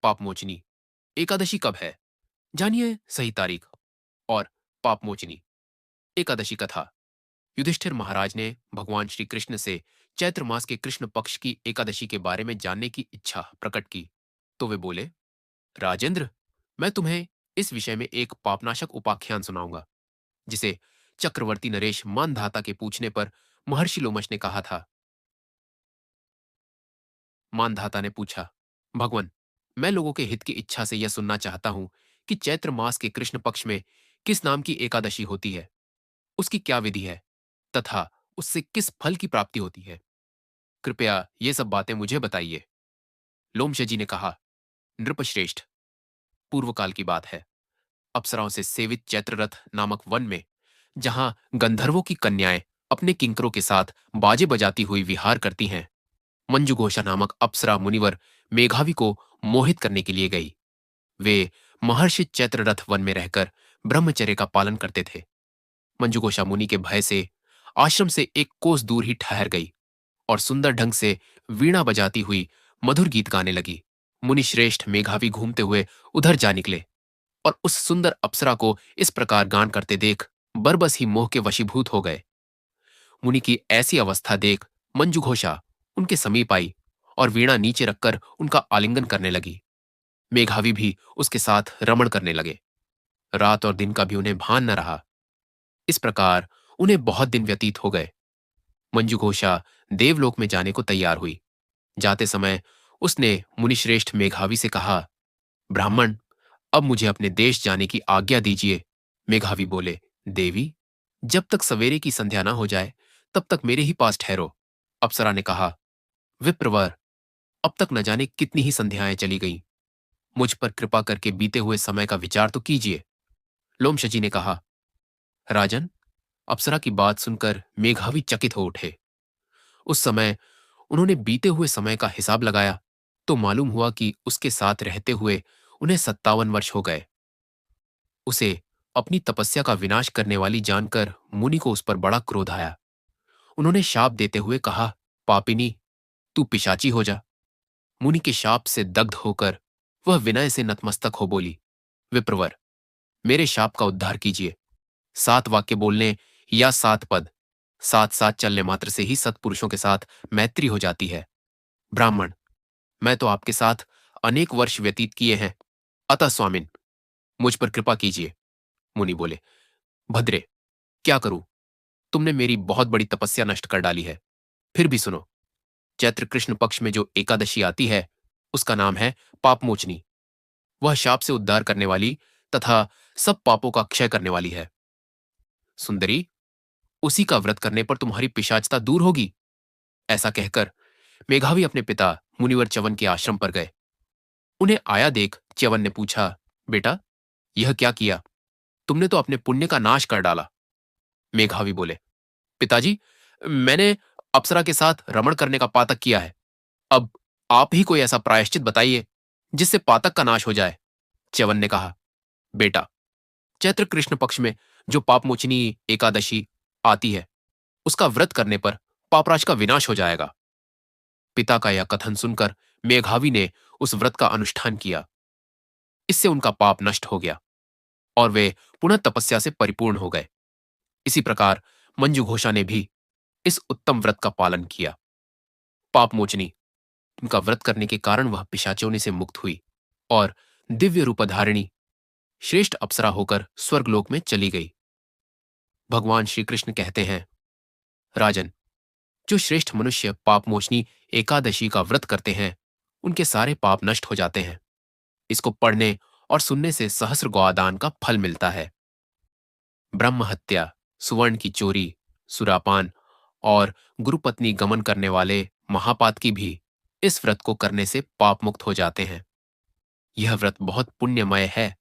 पापमोचनी एकादशी कब है? जानिए सही तारीख और पापमोचनी एकादशी कथा। युधिष्ठिर महाराज ने भगवान श्री कृष्ण से चैत्र मास के कृष्ण पक्ष की एकादशी के बारे में जानने की इच्छा प्रकट की तो वे बोले, राजेंद्र, मैं तुम्हें इस विषय में एक पापनाशक उपाख्यान सुनाऊंगा जिसे चक्रवर्ती नरेश मानधाता के पूछने पर महर्षि लोमश ने कहा था। मानधाता ने पूछा, भगवन, मैं लोगों के हित की इच्छा से यह सुनना चाहता हूं कि चैत्र मास के कृष्ण पक्ष में किस नाम की एकादशी होती है, उसकी क्या विधि है तथा उससे किस फल की प्राप्ति होती है। कृपया ये सब बातें मुझे बताइए। लोमशजी ने कहा, नृपश्रेष्ठ, पूर्व काल की बात है। अप्सराओं से सेवित चैत्ररथ नामक वन में, जहां गंधर्वों की कन्याएं अपने किंकरों के साथ बाजे बजाती हुई विहार करती हैं, मंजुघोषा नामक अप्सरा मुनिवर मेघावी को मोहित करने के लिए गई। वे महर्षि चैत्ररथ वन में रहकर ब्रह्मचर्य का पालन करते थे। मंजुघोषा मुनि के भय से आश्रम से एक कोस दूर ही ठहर गई और सुंदर ढंग से वीणा बजाती हुई मधुर गीत गाने लगी। मुनि श्रेष्ठ मेघावी घूमते हुए उधर जा निकले और उस सुंदर अप्सरा को इस प्रकार गान करते देख बरबस ही मोह के वशीभूत हो गए। मुनि की ऐसी अवस्था देख मंजुघोषा उनके समीप आई और वीणा नीचे रखकर उनका आलिंगन करने लगी। मेघावी भी उसके साथ रमण करने लगे। रात और दिन का भी उन्हें भान न रहा। इस प्रकार उन्हें बहुत दिन व्यतीत हो गए। मंजुघोषा देवलोक में जाने को तैयार हुई। जाते समय उसने मुनिश्रेष्ठ मेघावी से कहा, ब्राह्मण, अब मुझे अपने देश जाने की आज्ञा दीजिए। मेघावी बोले, देवी, जब तक सवेरे की संध्या न हो जाए तब तक मेरे ही पास ठहरो। अप्सरा ने कहा, विप्रवर, अब तक न जाने कितनी ही संध्याएं चली गईं। मुझ पर कृपा करके बीते हुए समय का विचार तो कीजिए। लोमशजी ने कहा, राजन, अप्सरा की बात सुनकर मेघावी चकित हो उठे। उस समय उन्होंने बीते हुए समय का हिसाब लगाया तो मालूम हुआ कि उसके साथ रहते हुए उन्हें 57 वर्ष हो गए। उसे अपनी तपस्या का विनाश करने वाली जानकर मुनि को उस पर बड़ा क्रोध आया। उन्होंने शाप देते हुए कहा, पापिनी, तू पिशाची हो जा। मुनि के शाप से दग्ध होकर वह विनय से नतमस्तक हो बोली, विप्रवर, मेरे शाप का उद्धार कीजिए। 7 वाक्य बोलने या 7 पद, साथ साथ चलने मात्र से ही सत्पुरुषों के साथ मैत्री हो जाती है। ब्राह्मण, मैं तो आपके साथ अनेक वर्ष व्यतीत किए हैं, अतः स्वामिन, मुझ पर कृपा कीजिए। मुनि बोले, भद्रे, क्या करूं? तुमने मेरी बहुत बड़ी तपस्या नष्ट कर डाली है। फिर भी सुनो, चैत्र कृष्ण पक्ष में जो एकादशी आती है उसका नाम है पापमोचनी। वह शाप से उद्धार करने वाली तथा सब पापों का क्षय करने वाली है। सुंदरी, उसी का व्रत करने पर तुम्हारी पिशाचता दूर होगी। ऐसा कहकर मेघावी अपने पिता मुनिवर च्यवन के आश्रम पर गए। उन्हें आया देख च्यवन ने पूछा, बेटा, यह क्या किया? तुमने तो अपने पुण्य का नाश कर डाला। मेघावी बोले, पिताजी, मैंने अप्सरा के साथ रमण करने का पातक किया है। अब आप ही कोई ऐसा प्रायश्चित बताइए जिससे पातक का नाश हो जाए। च्यवन ने कहा, बेटा, चैत्र कृष्ण पक्ष में जो पापमोचनी एकादशी आती है उसका व्रत करने पर पापराज का विनाश हो जाएगा। पिता का यह कथन सुनकर मेघावी ने उस व्रत का अनुष्ठान किया। इससे उनका पाप नष्ट हो गया और वे पुनः तपस्या से परिपूर्ण हो गए। इसी प्रकार मंजुघोषा ने भी इस उत्तम व्रत का पालन किया। पापमोचनी उनका व्रत करने के कारण वह पिशाचों से मुक्त हुई और दिव्य रूपधारिणी श्रेष्ठ अप्सरा होकर स्वर्गलोक में चली गई। भगवान श्री कृष्ण कहते हैं, राजन, जो श्रेष्ठ मनुष्य पापमोचनी एकादशी का व्रत करते हैं उनके सारे पाप नष्ट हो जाते हैं। इसको पढ़ने और सुनने से सहस्र गौदान का फल मिलता है। ब्रह्म हत्या, सुवर्ण की चोरी, सुरापान और गुरुपत्नी गमन करने वाले महापातकी भी इस व्रत को करने से पाप मुक्त हो जाते हैं। यह व्रत बहुत पुण्यमय है